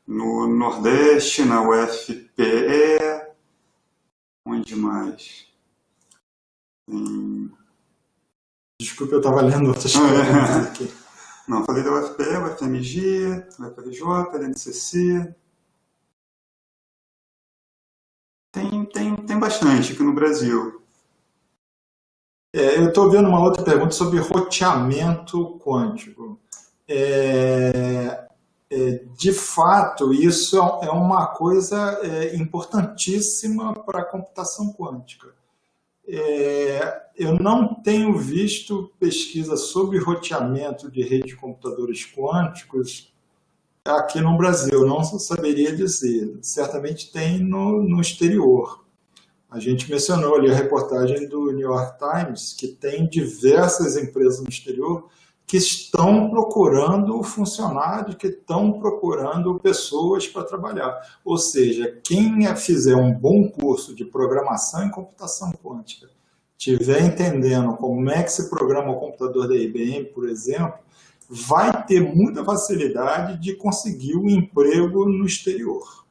[SPEAKER 1] No Nordeste, na UFPE, onde mais?
[SPEAKER 2] Desculpa, eu estava lendo outras perguntas aqui.
[SPEAKER 1] Não, falei da UFPE, UFMG, UFRJ, LNCC. Tem bastante aqui no Brasil.
[SPEAKER 2] Eu estou vendo uma outra pergunta sobre roteamento quântico. De fato, isso é uma coisa importantíssima para a computação quântica. Eu não tenho visto pesquisa sobre roteamento de rede de computadores quânticos aqui no Brasil, não saberia dizer. Certamente tem no exterior. A gente mencionou ali a reportagem do New York Times, que tem diversas empresas no exterior que estão procurando funcionários, que estão procurando pessoas para trabalhar. Ou seja, quem fizer um bom curso de programação em computação quântica, estiver entendendo como é que se programa o computador da IBM, por exemplo, vai ter muita facilidade de conseguir um emprego no exterior,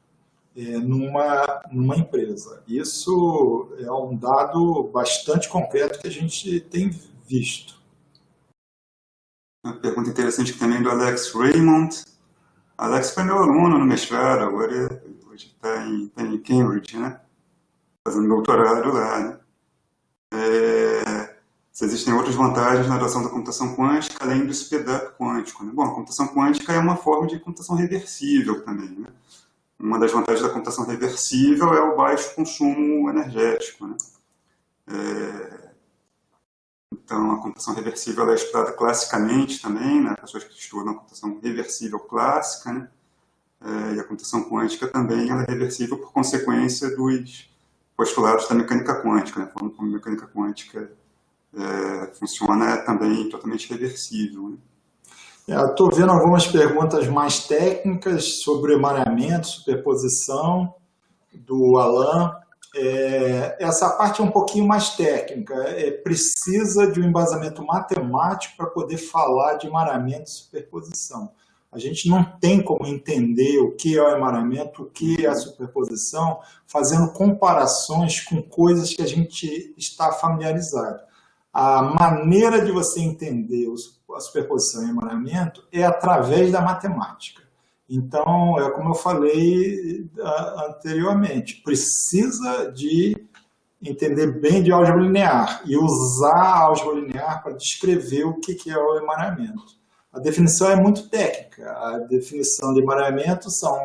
[SPEAKER 2] numa empresa. Isso é um dado bastante concreto que a gente tem visto.
[SPEAKER 1] Uma pergunta interessante também do Alex Raymond. Alex foi meu aluno no mestrado, agora hoje está em Cambridge, né? Fazendo doutorado lá, né? Se existem outras vantagens na adoção da computação quântica, além do speedup quântico, né? Bom, a computação quântica é uma forma de computação reversível também, né? Uma das vantagens da computação reversível é o baixo consumo energético, né? Então, a computação reversível é estudada classicamente também, né? Pessoas que estudam a computação reversível clássica, né? E a computação quântica também ela é reversível por consequência dos postulados da mecânica quântica, né? Falando como a mecânica quântica funciona, é também totalmente reversível, né?
[SPEAKER 2] Estou vendo algumas perguntas mais técnicas sobre emaranhamento, superposição, do Alan. Essa parte é um pouquinho mais técnica, precisa de um embasamento matemático para poder falar de emaranhamento e superposição. A gente não tem como entender o que é o emaranhamento, o que é a superposição, fazendo comparações com coisas que a gente está familiarizado. A maneira de você entender a superposição e o emaranhamento é através da matemática. Então, como eu falei anteriormente, precisa de entender bem de álgebra linear e usar a álgebra linear para descrever o que é o emaranhamento. A definição é muito técnica. A definição de emaranhamento são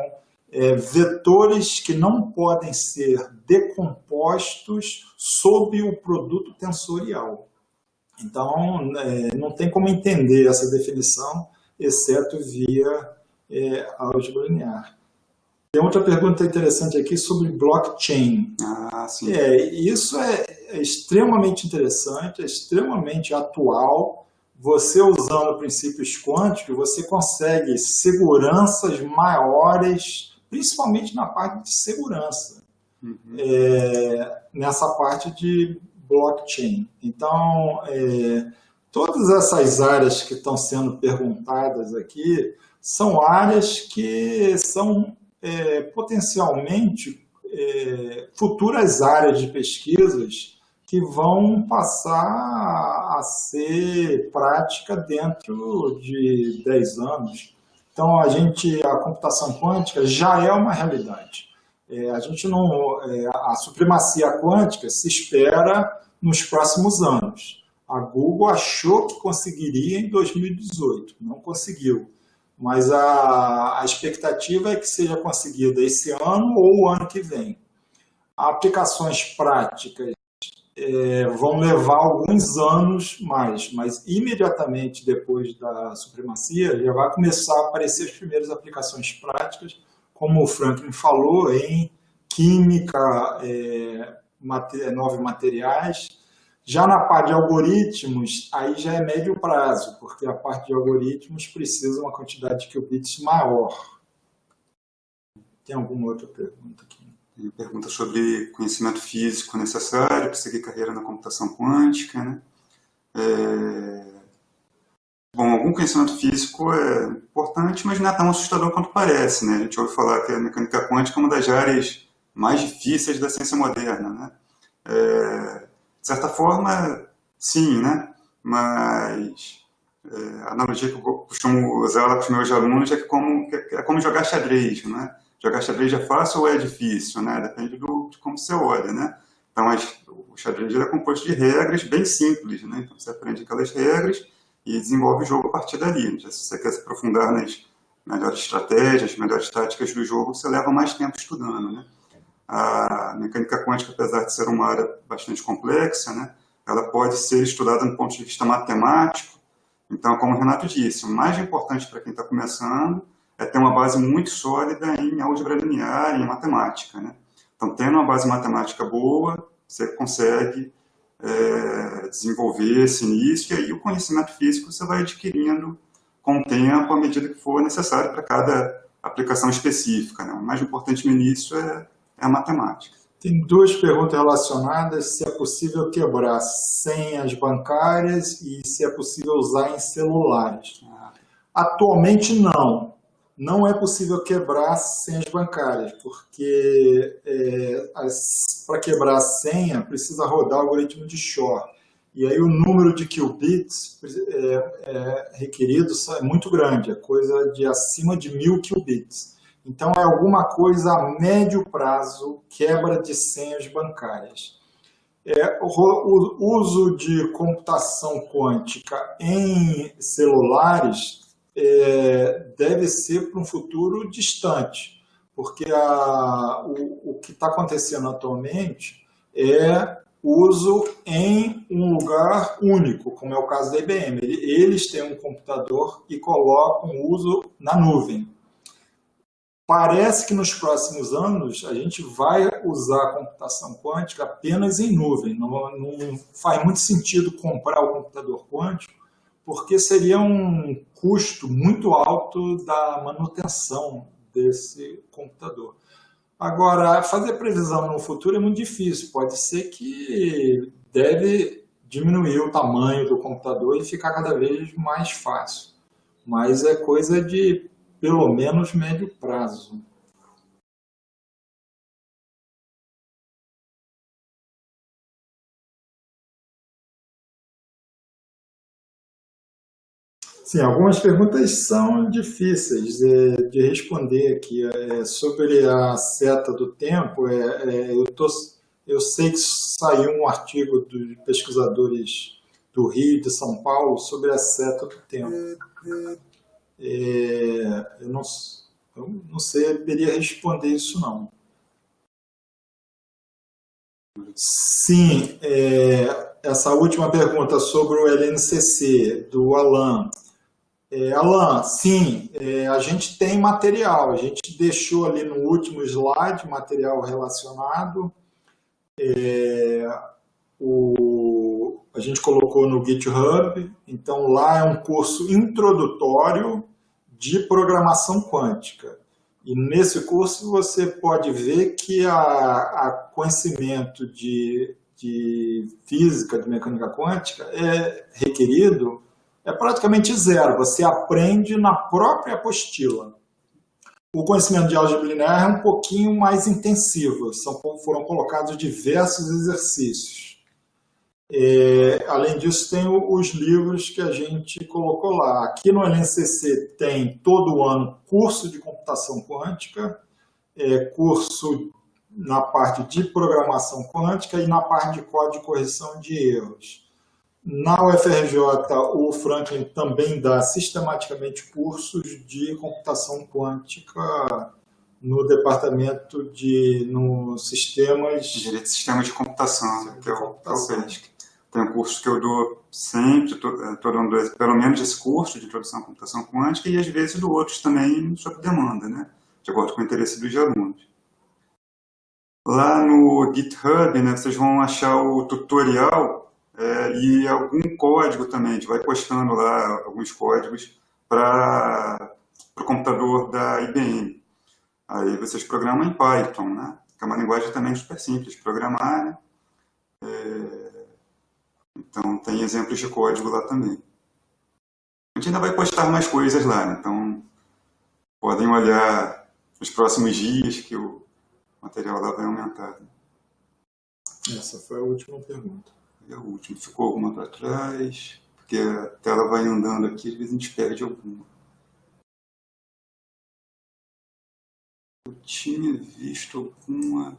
[SPEAKER 2] vetores que não podem ser decompostos sob o produto tensorial. Então, não tem como entender essa definição, exceto via álgebra linear. Tem outra pergunta interessante aqui sobre blockchain.
[SPEAKER 1] Sim.
[SPEAKER 2] Isso é extremamente interessante, é extremamente atual. Você usando princípios quânticos, você consegue seguranças maiores, principalmente na parte de segurança, nessa parte de blockchain. Então, todas essas áreas que estão sendo perguntadas aqui são áreas que são potencialmente futuras áreas de pesquisas que vão passar a ser prática dentro de 10 anos. Então, a computação quântica já é uma realidade. A supremacia quântica se espera nos próximos anos. A Google achou que conseguiria em 2018, não conseguiu. Mas a expectativa é que seja conseguida esse ano ou o ano que vem. Aplicações práticas vão levar alguns anos mais, mas imediatamente depois da supremacia já vai começar a aparecer as primeiras aplicações práticas, como o Franklin falou, em química, novos materiais. Já na parte de algoritmos, aí já é médio prazo, porque a parte de algoritmos precisa de uma quantidade de qubits maior. Tem alguma outra pergunta aqui?
[SPEAKER 1] Tem pergunta sobre conhecimento físico necessário para seguir carreira na computação quântica, né? Bom, algum conhecimento físico é importante, mas não é tão assustador quanto parece, né? A gente ouve falar que a mecânica quântica é uma das áreas mais difíceis da ciência moderna, né? De certa forma, sim, né? Mas a analogia que eu costumo usar lá com os meus alunos é como jogar xadrez, né? Jogar xadrez é fácil ou é difícil, né? Depende de como você olha, né? Então, o xadrez é composto de regras bem simples, né? Então, você aprende aquelas regras e desenvolve o jogo a partir dali. Se você quer se aprofundar nas melhores estratégias, melhores táticas do jogo, você leva mais tempo estudando, né? A mecânica quântica, apesar de ser uma área bastante complexa, né? Ela pode ser estudada do ponto de vista matemático. Então, como o Renato disse, o mais importante para quem está começando é ter uma base muito sólida em álgebra linear e em matemática, né? Então, tendo uma base matemática boa, você consegue desenvolver esse início, e aí o conhecimento físico você vai adquirindo com o tempo, à medida que for necessário para cada aplicação específica, né? O mais importante no início é a matemática.
[SPEAKER 2] Tem duas perguntas relacionadas: se é possível quebrar senhas bancárias e se é possível usar em celulares. Atualmente, não. Não é possível quebrar senhas bancárias, porque para quebrar a senha precisa rodar o algoritmo de Shor. E aí o número de qubits requerido é muito grande, é coisa de acima de 1000 qubits. Então é alguma coisa a médio prazo, quebra de senhas bancárias. O uso de computação quântica em celulares deve ser para um futuro distante, porque o que está acontecendo atualmente é uso em um lugar único, como é o caso da IBM. Eles têm um computador e colocam o uso na nuvem. Parece que nos próximos anos a gente vai usar a computação quântica apenas em nuvem. Não faz muito sentido comprar o computador quântico, porque seria um custo muito alto da manutenção desse computador. Agora, fazer previsão no futuro é muito difícil. Pode ser que deve diminuir o tamanho do computador e ficar cada vez mais fácil. Mas é coisa de, pelo menos, médio prazo. Sim, algumas perguntas são difíceis de responder aqui. Sobre a seta do tempo, eu sei que saiu um artigo dos pesquisadores do Rio e de São Paulo sobre a seta do tempo. Eu não saberia responder isso, não. Sim, essa última pergunta sobre o LNCC, do Alan. Alan, sim, a gente tem material, a gente deixou ali no último slide material relacionado, a gente colocou no GitHub, então lá é um curso introdutório de programação quântica. E nesse curso você pode ver que a conhecimento de física, de mecânica quântica é requerido, é praticamente zero. Você aprende na própria apostila. O conhecimento de álgebra linear é um pouquinho mais intensivo. Foram colocados diversos exercícios. Além disso, tem os livros que a gente colocou lá. Aqui no LNCC tem todo ano curso de computação quântica, curso na parte de programação quântica e na parte de código de correção de erros. Na UFRJ, o Franklin também dá sistematicamente cursos de computação quântica no departamento no sistemas...
[SPEAKER 1] Direito de sistemas de computação, que é o PESC. Tem um curso que eu dou sempre, todo ano, pelo menos esse curso de introdução à computação quântica, e às vezes dou outros também sob demanda, né? De acordo com o interesse dos alunos. Lá no GitHub, né, vocês vão achar o tutorial e algum código também. A gente vai postando lá alguns códigos para o computador da IBM. Aí vocês programam em Python, né? Que é uma linguagem também super simples de programar, né? Então, tem exemplos de código lá também. A gente ainda vai postar mais coisas lá, né? Então podem olhar nos próximos dias que o material lá vai aumentar.
[SPEAKER 2] Essa foi a última pergunta.
[SPEAKER 1] E a última, ficou alguma para trás? Porque a tela vai andando aqui, às vezes a gente perde alguma. Eu tinha visto alguma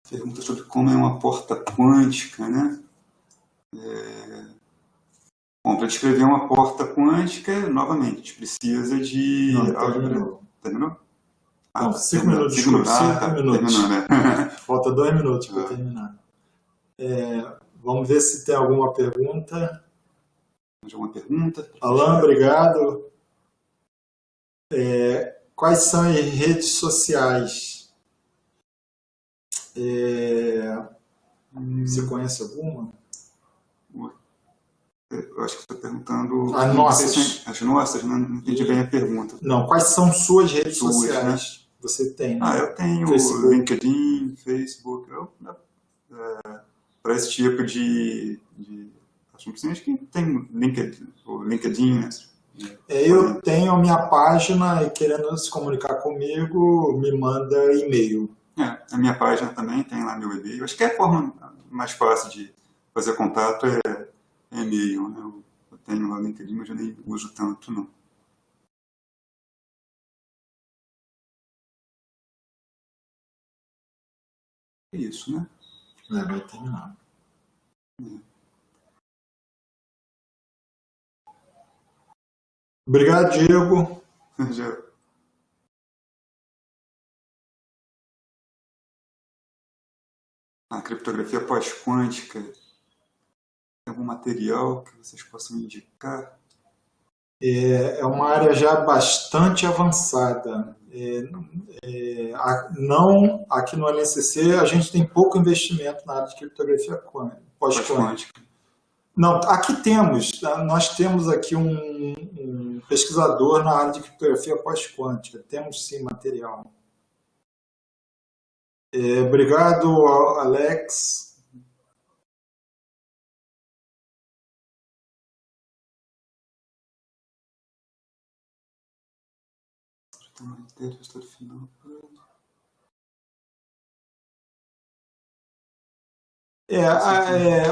[SPEAKER 1] pergunta sobre como é uma porta quântica, né? Bom, para descrever uma porta quântica, novamente, a gente precisa de... Terminou?
[SPEAKER 2] Não, 5 minutos, desculpa, 5 minutos.
[SPEAKER 1] Terminou, né?
[SPEAKER 2] Falta 2 minutos para terminar. Vamos ver se tem alguma pergunta.
[SPEAKER 1] Alguma pergunta?
[SPEAKER 2] Alan, obrigado. Quais são as redes sociais? Você conhece alguma?
[SPEAKER 1] Eu acho que você está perguntando...
[SPEAKER 2] As nossas.
[SPEAKER 1] As nossas, não entendi bem a pergunta.
[SPEAKER 2] Não, quais são suas redes sociais?
[SPEAKER 1] Né?
[SPEAKER 2] Você tem, né?
[SPEAKER 1] Eu tenho
[SPEAKER 2] Facebook.
[SPEAKER 1] LinkedIn, Facebook, para esse tipo de... Acho que tem LinkedIn, né?
[SPEAKER 2] Eu tenho a minha página e querendo se comunicar comigo, me manda e-mail.
[SPEAKER 1] A minha página também tem lá meu e-mail. Acho que é a forma mais fácil de fazer contato é e-mail, né? Eu tenho lá no LinkedIn, mas eu nem uso tanto, não. É isso, né?
[SPEAKER 2] Vai terminar. Obrigado, Diego.
[SPEAKER 1] A criptografia pós-quântica, tem algum material que vocês possam indicar?
[SPEAKER 2] É uma área já bastante avançada. Não, aqui no LNCC a gente tem pouco investimento na área de criptografia pós-quântica. Não, aqui nós temos aqui um pesquisador na área de criptografia pós-quântica, temos sim material. Obrigado, Alex.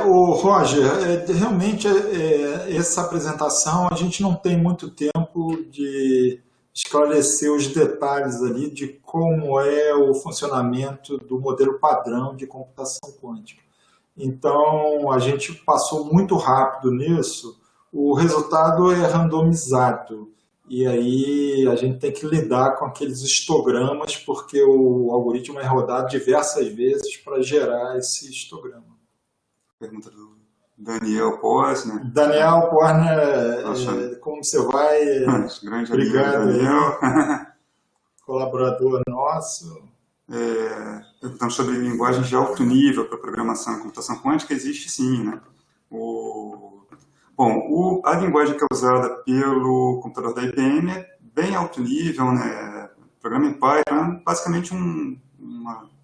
[SPEAKER 2] O Roger, realmente essa apresentação a gente não tem muito tempo de esclarecer os detalhes ali de como é o funcionamento do modelo padrão de computação quântica. Então, a gente passou muito rápido nisso, o resultado é randomizado e aí a gente tem que lidar com aqueles histogramas, porque o algoritmo é rodado diversas vezes para gerar esse histograma.
[SPEAKER 1] Pergunta do Daniel Posner.
[SPEAKER 2] Daniel Posner, como você vai?
[SPEAKER 1] Grande
[SPEAKER 2] Obrigado
[SPEAKER 1] amigo Daniel.
[SPEAKER 2] Colaborador nosso.
[SPEAKER 1] Perguntando sobre linguagens de alto nível para programação e computação quântica, existe sim, né? A linguagem que é usada pelo computador da IBM é bem alto nível, né? Programa em Python é basicamente um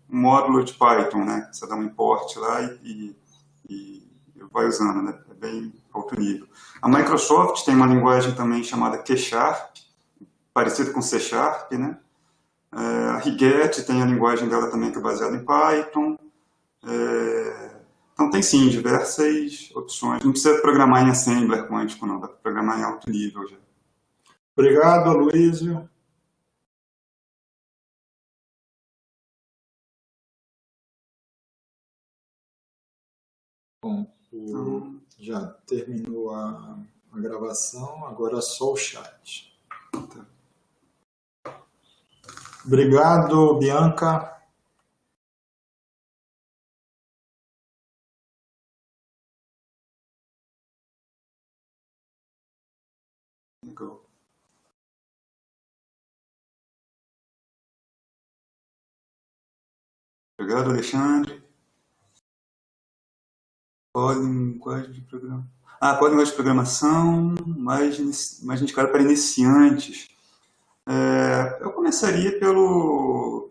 [SPEAKER 1] módulo de Python, né? Você dá um import lá e vai usando, né? É bem alto nível. A Microsoft tem uma linguagem também chamada Q#, parecido com C#, né? A Rigetti tem a linguagem dela também que é baseada em Python. Então tem sim diversas opções. Não precisa programar em Assembler quântico, não. Dá para programar em alto nível já.
[SPEAKER 2] Obrigado, Aloysio. Bom, já terminou a gravação, agora é só o chat.
[SPEAKER 1] Tá.
[SPEAKER 2] Obrigado, Bianca.
[SPEAKER 1] Legal. Obrigado, Alexandre. Qual linguagem de programação? Qual linguagem de programação mais indicada para iniciantes? Eu começaria pelo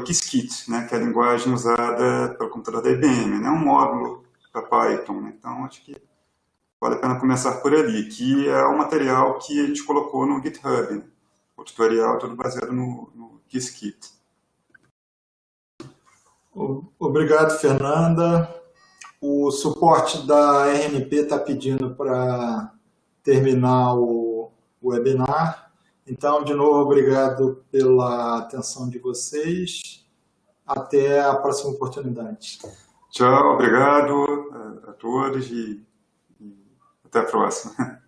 [SPEAKER 1] Qiskit, né, que é a linguagem usada pelo computador da IBM, né, um módulo para Python. Né, então, acho que vale a pena começar por ali, que é o material que a gente colocou no GitHub. Né, o tutorial todo baseado no Qiskit.
[SPEAKER 2] Obrigado, Fernanda. O suporte da RNP está pedindo para terminar o webinar. Então, de novo, obrigado pela atenção de vocês. Até a próxima oportunidade.
[SPEAKER 1] Tchau, obrigado a todos e até a próxima.